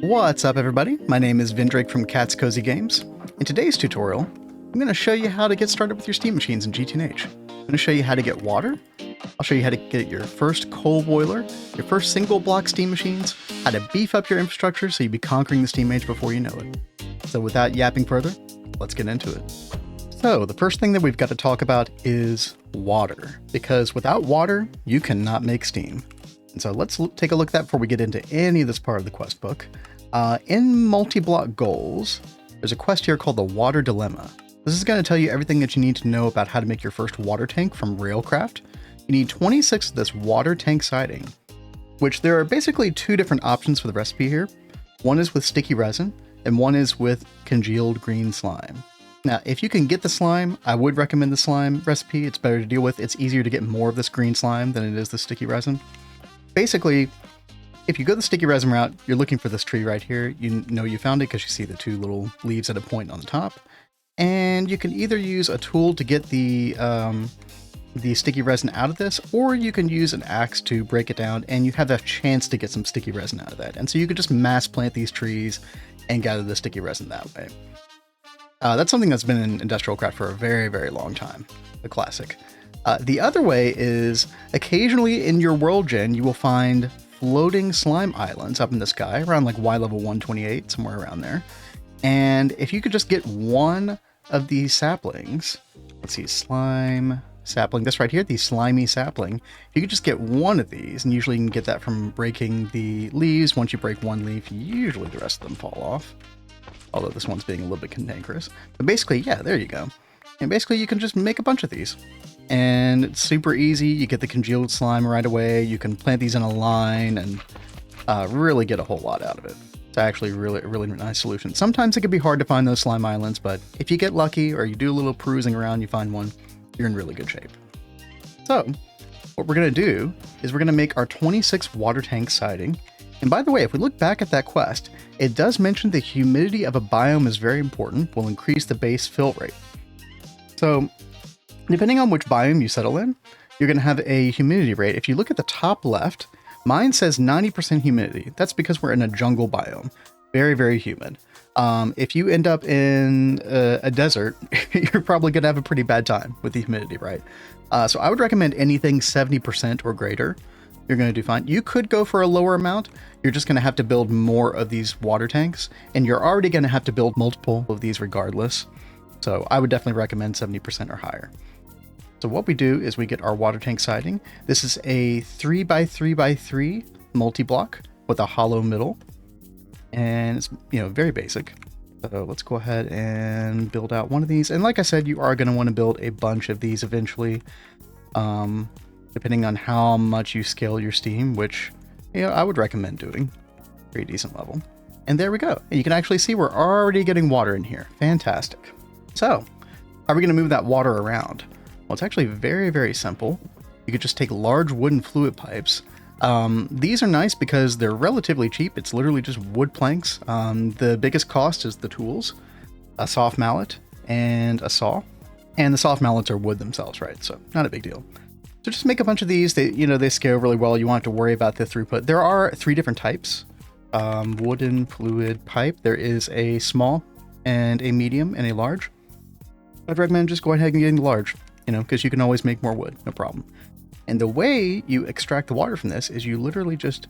What's up everybody? My name is Drake from catscozygames. In today's tutorial, I'm going to show you how to get started with your steam machines in GTNH. I'm going to show you how to get water, I'll show you how to get your first coal boiler, your first single block steam machines, how to beef up your infrastructure so you'll be conquering the steam age before you know it. So without yapping further, let's get into it. So the first thing that we've got to talk about is water, because without water, you cannot make steam. And so let's take a look at that before we get into any of this part of the quest book. In Multiblock goals, there's a quest here called the Water Dilemma. This is going to tell you everything that you need to know about how to make your first water tank from Railcraft. You need 26 of this water tank siding, which there are basically two different options for the recipe here. One is with sticky resin, and one is with congealed green slime. Now, if you can get the slime, I would recommend the slime recipe. It's better to deal with. It's easier to get more of this green slime than it is the sticky resin. Basically, if you go the sticky resin route, you're looking for this tree right here. You know you found it because you see the two little leaves at a point on the top. And you can either use a tool to get the sticky resin out of this, or you can use an axe to break it down, and you have a chance to get some sticky resin out of that. And so you could just mass plant these trees and gather the sticky resin that way. That's something that's been in industrial craft for a very, very long time. The classic. The other way is occasionally in your world gen, you will find floating slime islands up in the sky around like Y level 128, somewhere around there. And if you could just get one of these saplings, let's see, slime sapling, this right here, the slimy sapling, you could just get one of these, and usually you can get that from breaking the leaves. Once you break one leaf, usually the rest of them fall off. Although this one's being a little bit cantankerous. But basically, yeah, there you go. And basically you can just make a bunch of these. And it's super easy. You get the congealed slime right away. You can plant these in a line and really get a whole lot out of it. It's actually really nice solution. Sometimes it can be hard to find those slime islands, but if you get lucky or you do a little perusing around, you find one, you're in really good shape. So what we're going to do is we're going to make our 26 water tank siding. And by the way, if we look back at that quest, it does mention the humidity of a biome is very important, will increase the base fill rate. So depending on which biome you settle in, you're going to have a humidity rate. If you look at the top left, mine says 90% humidity. That's because we're in a jungle biome. Very, very humid. If you end up in a desert, you're probably going to have a pretty bad time with the humidity, right? So I would recommend anything 70% or greater. You're going to do fine. You could go for a lower amount. You're just going to have to build more of these water tanks, and you're already going to have to build multiple of these regardless. So I would definitely recommend 70% or higher. So what we do is we get our water tank siding. This is a 3x3x3 multi-block with a hollow middle, and it's, you know, very basic. So let's go ahead and build out one of these. And like I said, you are going to want to build a bunch of these eventually, depending on how much you scale your steam, which, you know, I would recommend doing. Pretty decent level. And there we go. And you can actually see we're already getting water in here. Fantastic. So how are we going to move that water around? Well, it's actually very, very simple. You could just take large wooden fluid pipes. These are nice because they're relatively cheap. It's literally just wood planks. The biggest cost is the tools, a soft mallet and a saw. And the soft mallets are wood themselves, right? So not a big deal. So just make a bunch of these. They scale really well. You won't have to worry about the throughput. There are 3 different types. Wooden fluid pipe. There is a small and a medium and a large. I'd recommend just go ahead and getting the large, because you can always make more wood, no problem. And the way you extract the water from this is you literally just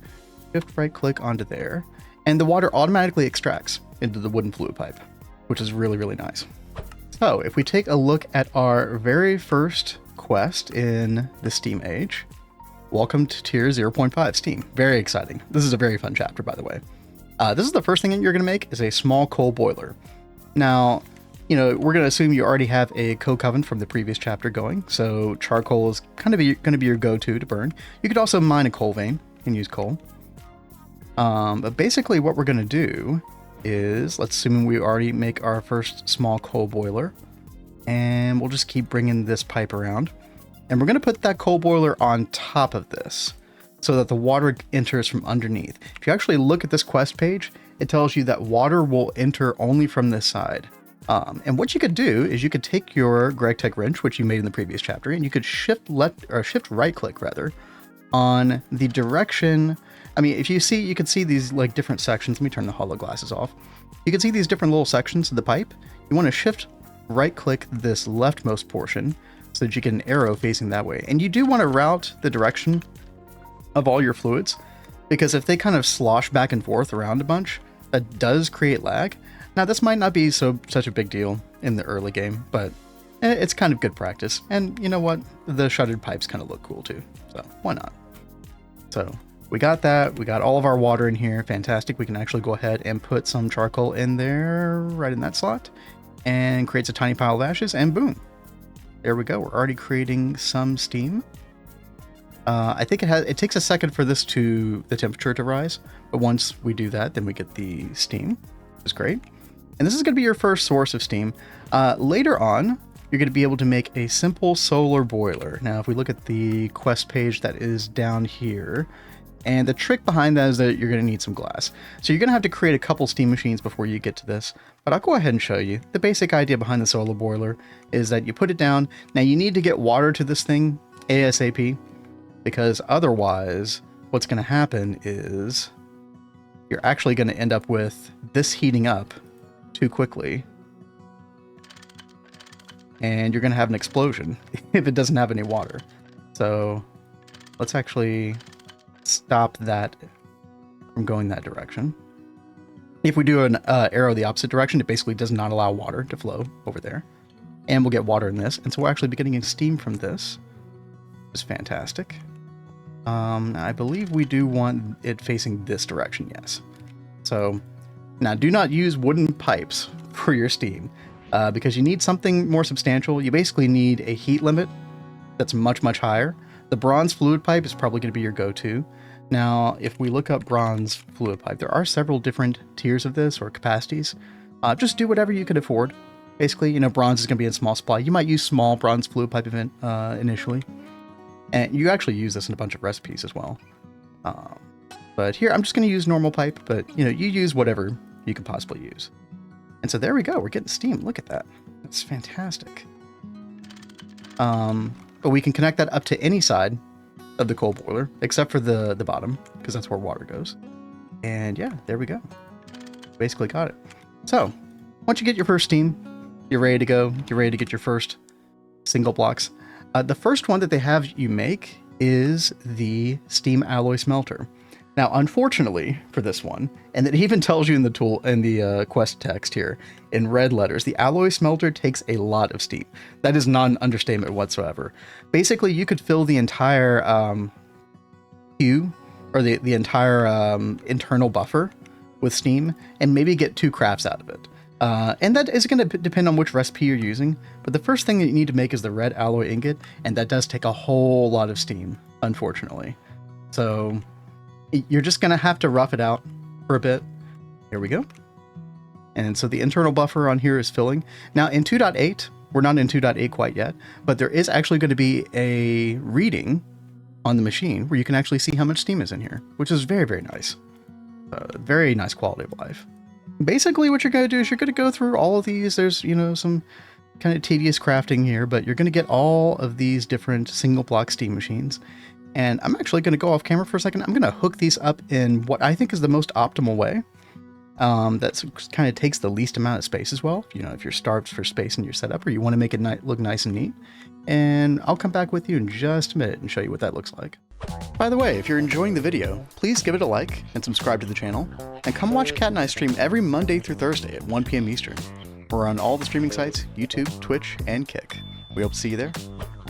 shift right click onto there, and the water automatically extracts into the wooden fluid pipe, which is really, really nice. So if we take a look at our very first quest in the Steam Age, welcome to tier 0.5 Steam. Very exciting. This is a very fun chapter, by the way. This is the first thing that you're going to make is a small coal boiler. Now, we're going to assume you already have a coke oven from the previous chapter going, so charcoal is kind of going to be your go-to to burn. You could also mine a coal vein and use coal. But basically what we're going to do is, let's assume we already make our first small coal boiler, and we'll just keep bringing this pipe around. And we're going to put that coal boiler on top of this so that the water enters from underneath. If you actually look at this quest page, it tells you that water will enter only from this side. And what you could do is you could take your Gregtech wrench, which you made in the previous chapter, and you could shift right click rather on the direction I mean, if you see, you can see these like different sections. Let me turn the hollow glasses off. You can see these different little sections of the pipe. You want to shift right click this leftmost portion so that you get an arrow facing that way. And you do want to route the direction of all your fluids, because if they kind of slosh back and forth around a bunch, that does create lag. Now, this might not be such a big deal in the early game, but it's kind of good practice. And you know what? The shuttered pipes kind of look cool too, so why not? So we got that. We got all of our water in here. Fantastic. We can actually go ahead and put some charcoal in there, right in that slot, and creates a tiny pile of ashes, and boom. There we go. We're already creating some steam. I think it takes a second for the temperature to rise, but once we do that, then we get the steam, which is great. And this is going to be your first source of steam. Later on, you're going to be able to make a simple solar boiler. Now, if we look at the quest page that is down here, and the trick behind that is that you're going to need some glass. So you're going to have to create a couple steam machines before you get to this, but I'll go ahead and show you. The basic idea behind the solar boiler is that you put it down. Now, you need to get water to this thing ASAP, because otherwise what's going to happen is you're actually going to end up with this heating up too quickly, and you're going to have an explosion if it doesn't have any water. So let's actually stop that from going that direction. If we do an arrow the opposite direction, it basically does not allow water to flow over there, and we'll get water in this, and so we'll actually be getting steam from this, which is fantastic. I believe we do want it facing this direction, yes. So now do not use wooden pipes for your steam, because you need something more substantial. You basically need a heat limit that's much, much higher. The bronze fluid pipe is probably going to be your go-to. Now, if we look up bronze fluid pipe, there are several different tiers of this, or capacities. Just do whatever you can afford. Basically, you know, bronze is going to be in small supply. You might use small bronze fluid pipe event initially. And you actually use this in a bunch of recipes as well. But here, I'm just going to use normal pipe, but you know, you use whatever you can possibly use. And so there we go. We're getting steam. Look at that. That's fantastic. But we can connect that up to any side of the coal boiler, except for the bottom, because that's where water goes. And yeah, there we go. Basically got it. So once you get your first steam, you're ready to go. You're ready to get your first single blocks. The first one that they have you make is the steam alloy smelter. Now, unfortunately for this one, and it even tells you in the tool in the quest text here in red letters, the alloy smelter takes a lot of steam. That is not an understatement whatsoever. Basically, you could fill the entire queue, or the entire internal buffer with steam, and maybe get 2 crafts out of it. And that is going to depend on which recipe you're using, but the first thing that you need to make is the red alloy ingot, and that does take a whole lot of steam, unfortunately. So you're just going to have to rough it out for a bit. Here we go. And so the internal buffer on here is filling. Now in 2.8, we're not in 2.8 quite yet, but there is actually going to be a reading on the machine where you can actually see how much steam is in here, which is very, very nice. Very nice quality of life. Basically what you're going to do is you're going to go through all of these. There's, you know, some kind of tedious crafting here, but you're going to get all of these different single block steam machines. And I'm actually going to go off camera for a second. I'm going to hook these up in what I think is the most optimal way. That kind of takes the least amount of space as well. You know, if you're starved for space in your setup, or you want to make it look nice and neat. And I'll come back with you in just a minute and show you what that looks like. By the way, if you're enjoying the video, please give it a like and subscribe to the channel. And come watch Cat and I stream every Monday through Thursday at 1 p.m. Eastern. We're on all the streaming sites, YouTube, Twitch, and Kick. We hope to see you there.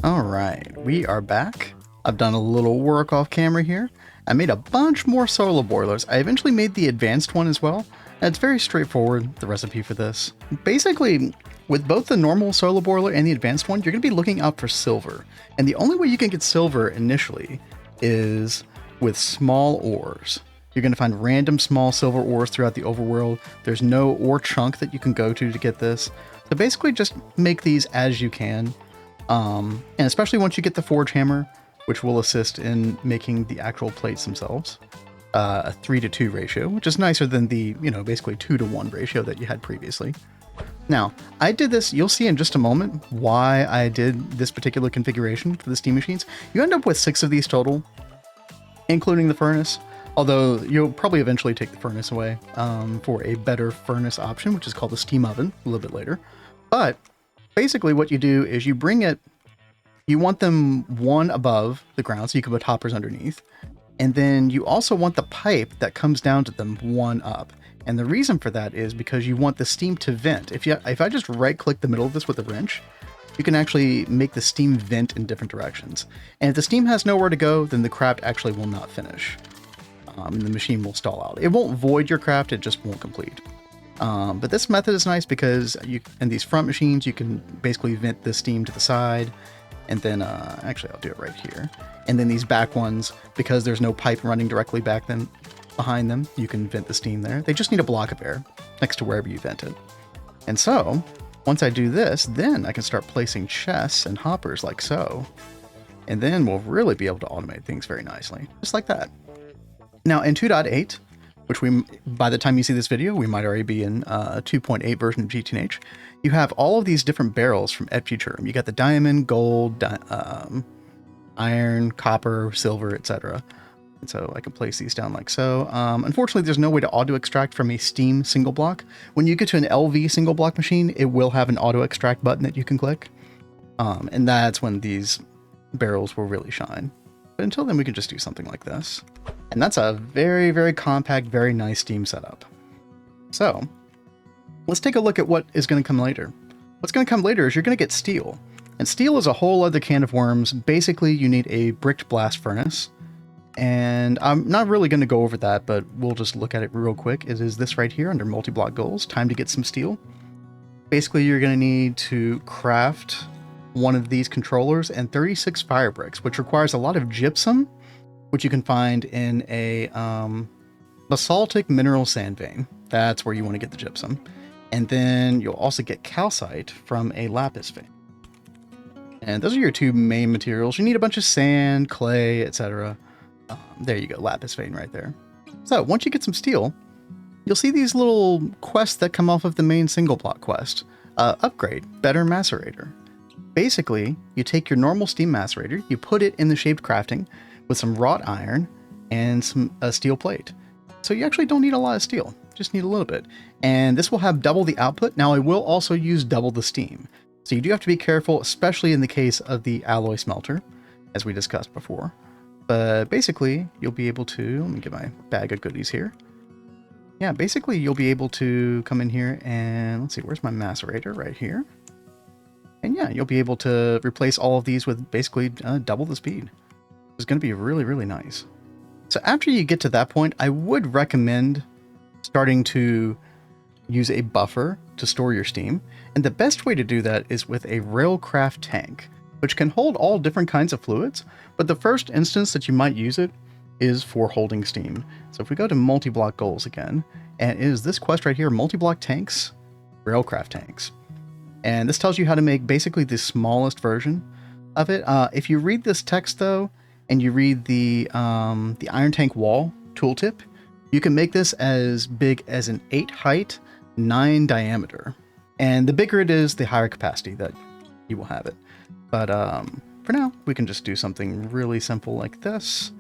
All right, we are back. I've done a little work off camera here. I made a bunch more solar boilers. I eventually made the advanced one as well. And it's very straightforward, the recipe for this. Basically, with both the normal solar boiler and the advanced one, you're going to be looking out for silver. And the only way you can get silver initially is with small ores. You're going to find random small silver ores throughout the overworld. There's no ore chunk that you can go to get this. So basically just make these as you can. And especially once you get the forge hammer, which will assist in making the actual plates themselves. A 3:2 ratio, which is nicer than the, you know, basically 2:1 ratio that you had previously. Now, I did this, you'll see in just a moment why I did this particular configuration for the steam machines. You end up with 6 of these total, including the furnace. Although you'll probably eventually take the furnace away for a better furnace option, which is called the steam oven a little bit later. But basically what you do is you bring it, you want them one above the ground so you can put hoppers underneath. And then you also want the pipe that comes down to them one up. And the reason for that is because you want the steam to vent. If I just right click the middle of this with a wrench, you can actually make the steam vent in different directions. And if the steam has nowhere to go, then the craft actually will not finish. And the machine will stall out. It won't void your craft, it just won't complete. But this method is nice because in these front machines, you can basically vent the steam to the side. And then, actually, I'll do it right here. And then these back ones, because there's no pipe running directly behind them, you can vent the steam there. They just need a block of air next to wherever you vent it. And so, once I do this, then I can start placing chests and hoppers like so. And then we'll really be able to automate things very nicely, just like that. Now, in 2.8, which by the time you see this video, we might already be in a 2.8 version of GTNH, you have all of these different barrels from FG. You got the diamond, gold, iron, copper, silver, etc. And so I can place these down like so. Unfortunately, there's no way to auto extract from a steam single block. When you get to an LV single block machine, it will have an auto extract button that you can click. And that's when these barrels will really shine. But until then, we can just do something like this. And that's a very, very compact, very nice steam setup. So let's take a look at what is going to come later. What's going to come later is you're going to get steel. And steel is a whole other can of worms. Basically, you need a bricked blast furnace. And I'm not really going to go over that, but we'll just look at it real quick. It is this right here under multi-block goals. Time to get some steel. Basically, you're going to need to craft one of these controllers and 36 fire bricks, which requires a lot of gypsum, which you can find in a basaltic mineral sand vein. That's where you want to get the gypsum. And then you'll also get calcite from a lapis vein. And those are your two main materials. You need a bunch of sand, clay, etc. There you go, lapis vein right there. So once you get some steel, you'll see these little quests that come off of the main single block quest. Upgrade, better macerator. Basically, you take your normal steam macerator, you put it in the shaped crafting with some wrought iron and a steel plate. So you actually don't need a lot of steel, just need a little bit. And this will have double the output. Now I will also use double the steam. So you do have to be careful, especially in the case of the alloy smelter, as we discussed before. But basically, you'll be able to, let me get my bag of goodies here. Yeah, basically you'll be able to come in here and let's see, where's my macerator? Right here. And yeah, you'll be able to replace all of these with basically double the speed. It's going to be really, really nice. So after you get to that point, I would recommend starting to use a buffer to store your steam. And the best way to do that is with a Railcraft tank, which can hold all different kinds of fluids. But the first instance that you might use it is for holding steam. So if we go to multi-block goals again, and it is this quest right here, multi-block tanks, Railcraft tanks. And this tells you how to make basically the smallest version of it. If you read this text though, and you read the iron tank wall tooltip, you can make this as big as an 8 height, 9 diameter. And the bigger it is, the higher capacity that you will have it. But for now, we can just do something really simple like this.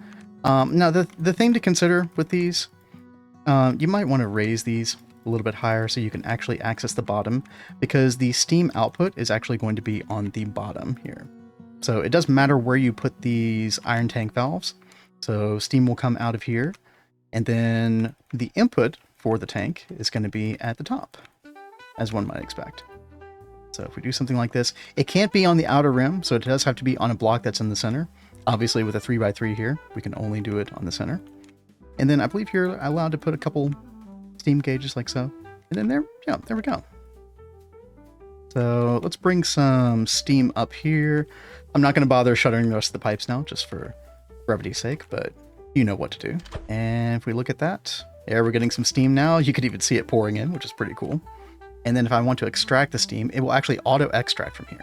Now, the thing to consider with these, you might want to raise these a little bit higher so you can actually access the bottom, because the steam output is actually going to be on the bottom here. So it doesn't matter where you put these iron tank valves. So steam will come out of here, and then the input for the tank is going to be at the top, as one might expect. So if we do something like this, it can't be on the outer rim, so it does have to be on a block that's in the center. Obviously with a 3x3 here, we can only do it on the center. And then I believe you're allowed to put a couple steam gauges like so. And then there we go. So let's bring some steam up here. I'm not going to bother shuttering the rest of the pipes now, just for brevity's sake, but you know what to do. And if we look at that, there we're getting some steam now. You could even see it pouring in, which is pretty cool. And then if I want to extract the steam, it will actually auto extract from here,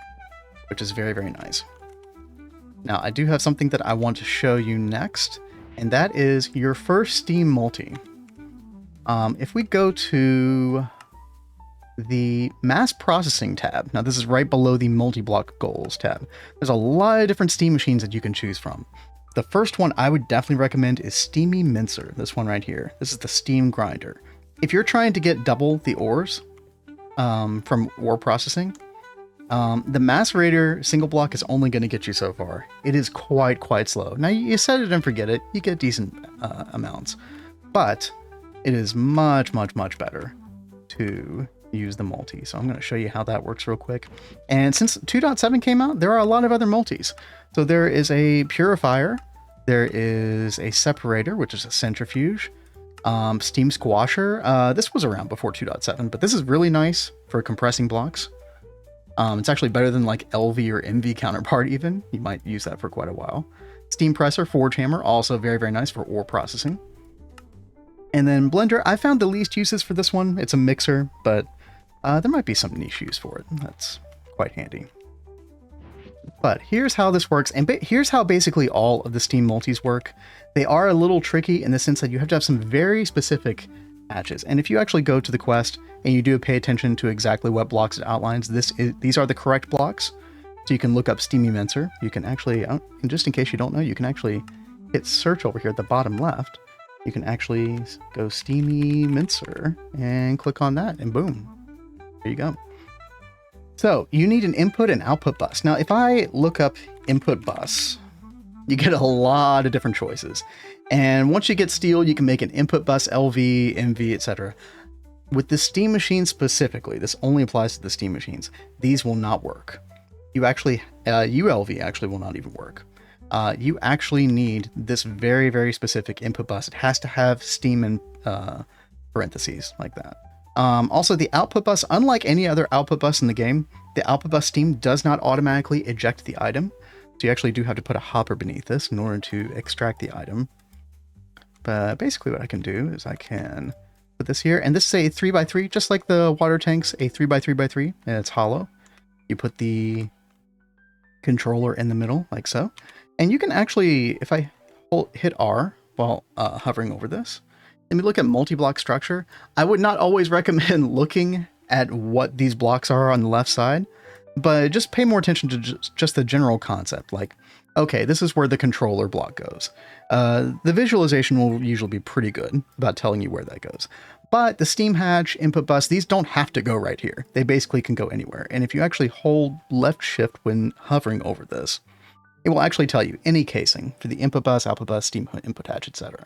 which is very, very nice. Now I do have something that I want to show you next, and that is your first steam multi. If we go to the mass processing tab, now this is right below the multi-block goals tab. There's a lot of different steam machines that you can choose from. The first one I would definitely recommend is Steamy Mincer, this one right here. This is the steam grinder. If you're trying to get double the ores from ore processing, the macerator single block is only going to get you so far. It is quite slow. Now you set it and forget it, you get decent amounts, but it is much better to use the multi. So I'm going to show you how that works real quick. And since 2.7 came out, there are a lot of other multis. So there is a purifier, there is a separator, which is a centrifuge, steam squasher. This was around before 2.7, but this is really nice for compressing blocks. It's actually better than like LV or MV counterpart even. You might use that for quite a while. Steam presser, forge hammer, also very nice for ore processing. And then blender, I found the least uses for this one. It's a mixer, but there might be some niche use for it. That's quite handy. But here's how this works, and here's how basically all of the Steam multis work. They are a little tricky in the sense that you have to have some very specific hatches. And if you actually go to the quest and you do pay attention to exactly what blocks it outlines, these are the correct blocks. So you can look up Steamy Mincer. You can actually, and just in case you don't know, you can actually hit search over here at the bottom left. You can actually go Steamy Mincer and click on that, and boom, there you go. So you need an input and output bus. Now, if I look up input bus, you get a lot of different choices. And once you get steel, you can make an input bus, LV, MV, etc. With the steam machine specifically, this only applies to the steam machines. These will not work. You actually, ULV actually will not even work. You actually need this very specific input bus. It has to have steam in parentheses like that. Also, the output bus, unlike any other output bus in the game, the output bus steam does not automatically eject the item. So you actually do have to put a hopper beneath this in order to extract the item. But basically what I can do is I can put this here, and this is a 3x3, just like the water tanks, a 3x3x3, and it's hollow. You put the controller in the middle, like so. And you can actually, if I hit R while hovering over this, and we look at multi-block structure, I would not always recommend looking at what these blocks are on the left side, but just pay more attention to just the general concept. Like, okay, this is where the controller block goes. The visualization will usually be pretty good about telling you where that goes. But the steam hatch, input bus, these don't have to go right here. They basically can go anywhere. And if you actually hold left shift when hovering over this, it will actually tell you any casing for the input bus, output bus, steam input hatch, etc.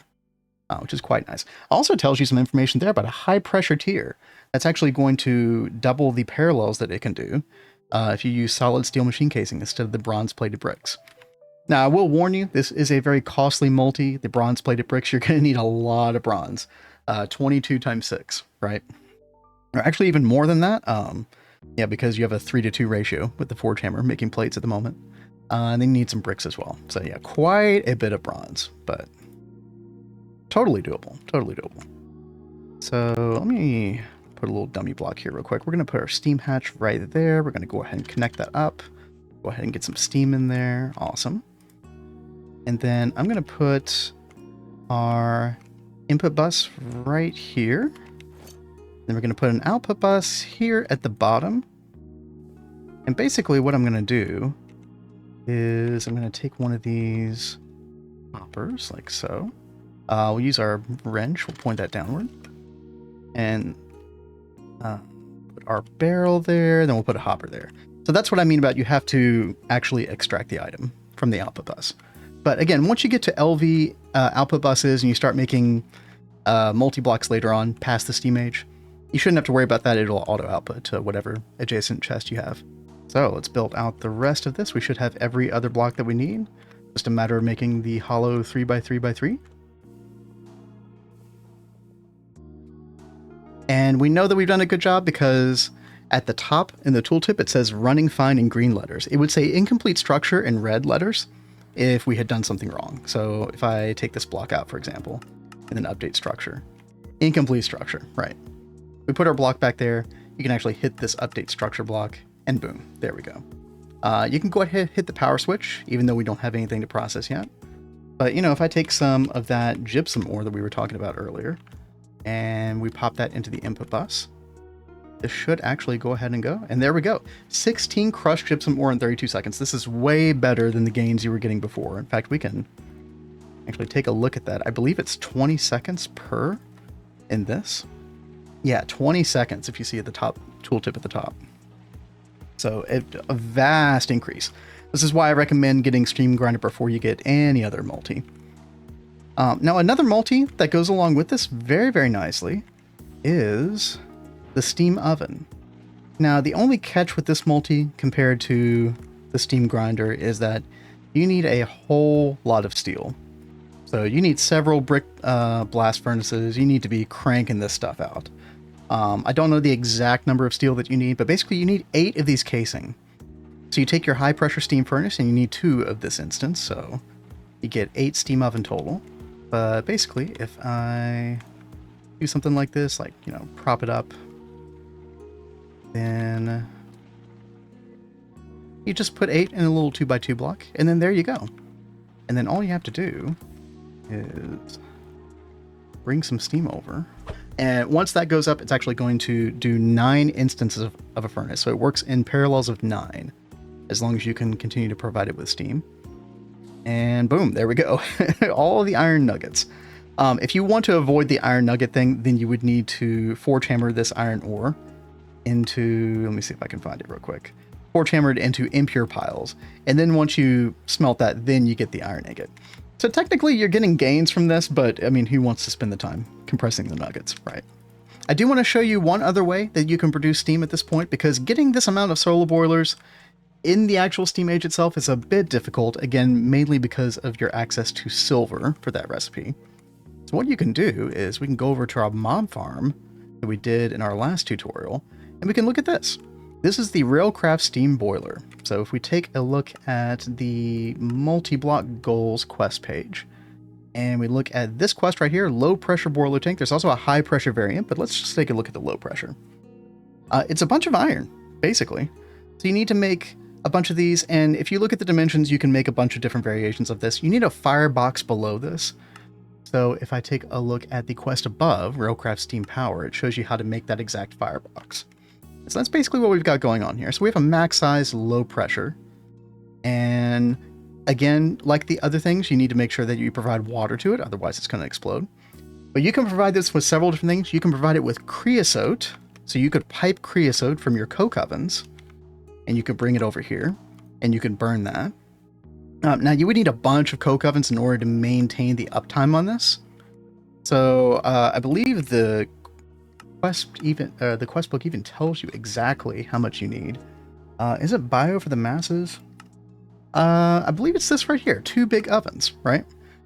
Which is quite nice. Also tells you some information there about a high pressure tier. That's actually going to double the parallels that it can do if you use solid steel machine casing instead of the bronze plated bricks. Now, I will warn you, this is a very costly multi. The bronze plated bricks, you're going to need a lot of bronze. 22 times 6, right? Or actually even more than that. Yeah, because you have a 3-to-2 ratio with the forge hammer making plates at the moment. And then you need some bricks as well. So yeah, quite a bit of bronze, but totally doable. Totally doable. So let me put a little dummy block here real quick. We're going to put our steam hatch right there. We're going to go ahead and connect that up. Go ahead and get some steam in there. Awesome. And then I'm going to put our input bus right here. Then we're going to put an output bus here at the bottom. And basically what I'm going to do is I'm going to take one of these hoppers like so. We'll use our wrench. We'll point that downward. And put our barrel there. Then we'll put a hopper there. So that's what I mean about you have to actually extract the item from the output bus. But again, once you get to LV output buses and you start making multi-blocks later on past the steamage, you shouldn't have to worry about that. It'll auto output to whatever adjacent chest you have. So let's build out the rest of this. We should have every other block that we need. Just a matter of making the hollow 3x3x3. And we know that we've done a good job because at the top in the tooltip, it says running fine in green letters. It would say incomplete structure in red letters if we had done something wrong. So if I take this block out, for example, and then update structure, incomplete structure, right? We put our block back there. You can actually hit this update structure block and boom, there we go. You can go ahead, hit the power switch, even though we don't have anything to process yet. But you know, if I take some of that gypsum ore that we were talking about earlier, and we pop that into the input bus, this should actually go ahead and go. And there we go. 16 crushed gypsum ore in 32 seconds. This is way better than the gains you were getting before. In fact, we can Actually, take a look at that. I believe it's 20 seconds per in this. Yeah, 20 seconds if you see at the top, tooltip at the top. So a vast increase. This is why I recommend getting steamgrinder before you get any other multi. Now, another multi that goes along with this very, very nicely is the steamoven. Now, the only catch with this multi compared to the steamgrinder is that you need a whole lot of steel. So you need several brick blast furnaces. You need to be cranking this stuff out. I don't know the exact number of steel that you need, but basically you need 8 of these casing. So you take your high pressure steam furnace and you need 2 of this instance. So you get 8 steamoven total. But basically, if I do something like this, like, you know, prop it up, then you just put 8 in a little 2x2 block, and then there you go. And then all you have to do is bring some steam over. And once that goes up, it's actually going to do 9 instances of a furnace. So it works in parallels of 9, as long as you can continue to provide it with steam. And boom, there we go. All of the iron nuggets. If you want to avoid the iron nugget thing, then you would need to forge hammer this iron ore into, let me see if I can find it real quick. Forge hammer it into impure piles. And then once you smelt that, then you get the iron ingot. So technically you're getting gains from this, but I mean, who wants to spend the time compressing the nuggets, right? I do want to show you one other way that you can produce steam at this point, because getting this amount of solar boilers in the actual steamage itself is a bit difficult, again, mainly because of your access to silver for that recipe. So what you can do is we can go over to our mob farm that we did in our last tutorial, and we can look at this. This is the Railcraft steam boiler. So if we take a look at the multi-block goals quest page, and we look at this quest right here, low pressure boiler tank. There's also a high pressure variant, but let's just take a look at the low pressure. It's a bunch of iron, basically. So you need to make a bunch of these, and if you look at the dimensions, you can make a bunch of different variations of this. You need a firebox below this. So if I take a look at the quest above, Railcraft Steam Power, it shows you how to make that exact firebox. So that's basically what we've got going on here. So we have a max size low pressure, and again, like the other things, you need to make sure that you provide water to it, otherwise it's going to explode. But you can provide this with several different things. You can provide it with creosote, so you could pipe creosote from your coke ovens, and you could bring it over here, and you can burn that. Now, you would need a bunch of coke ovens in order to maintain the uptime on this. So I believe the quest book even tells you exactly how much you need. Is it bio for the masses? I believe it's this right here, 2 big ovens, right?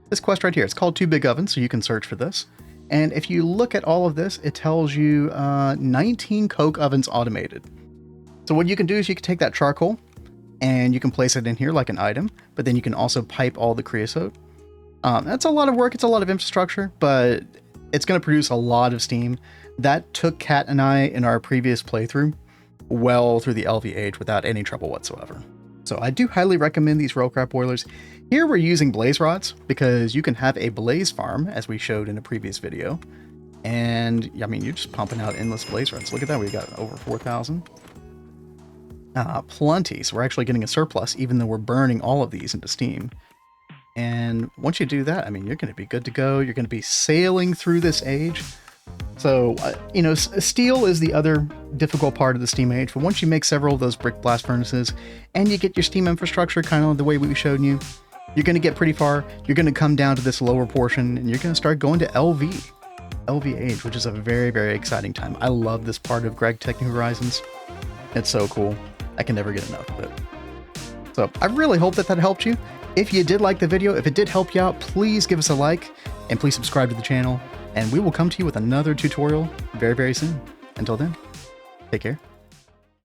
This quest right here, it's called 2 big ovens, so you can search for this. And if you look at all of this, it tells you 19 coke ovens automated. So what you can do is you can take that charcoal and you can place it in here like an item, but then you can also pipe all the creosote. That's a lot of work, it's a lot of infrastructure, but it's going to produce a lot of steam. That took Kat and I in our previous playthrough well through the LVH without any trouble whatsoever. So I do highly recommend these Railcraft boilers. Here we're using blaze rods because you can have a blaze farm, as we showed in a previous video. And I mean, you're just pumping out endless blaze rods. Look at that, we've got over 4,000. Plenty, so we're actually getting a surplus even though we're burning all of these into steam. And once you do that, I mean, you're going to be good to go. You're going to be sailing through this age. So, you know, steel is the other difficult part of the steam age, but once you make several of those brick blast furnaces and you get your steam infrastructure kind of the way we showed you, you're going to get pretty far. You're going to come down to this lower portion and you're going to start going to LV age, which is a very, very exciting time. I love this part of Gregtech New Horizons. It's so cool. I can never get enough of it. So I really hope that helped you. If you did like the video, if it did help you out, please give us a like and please subscribe to the channel. And we will come to you with another tutorial very, very soon. Until then, take care.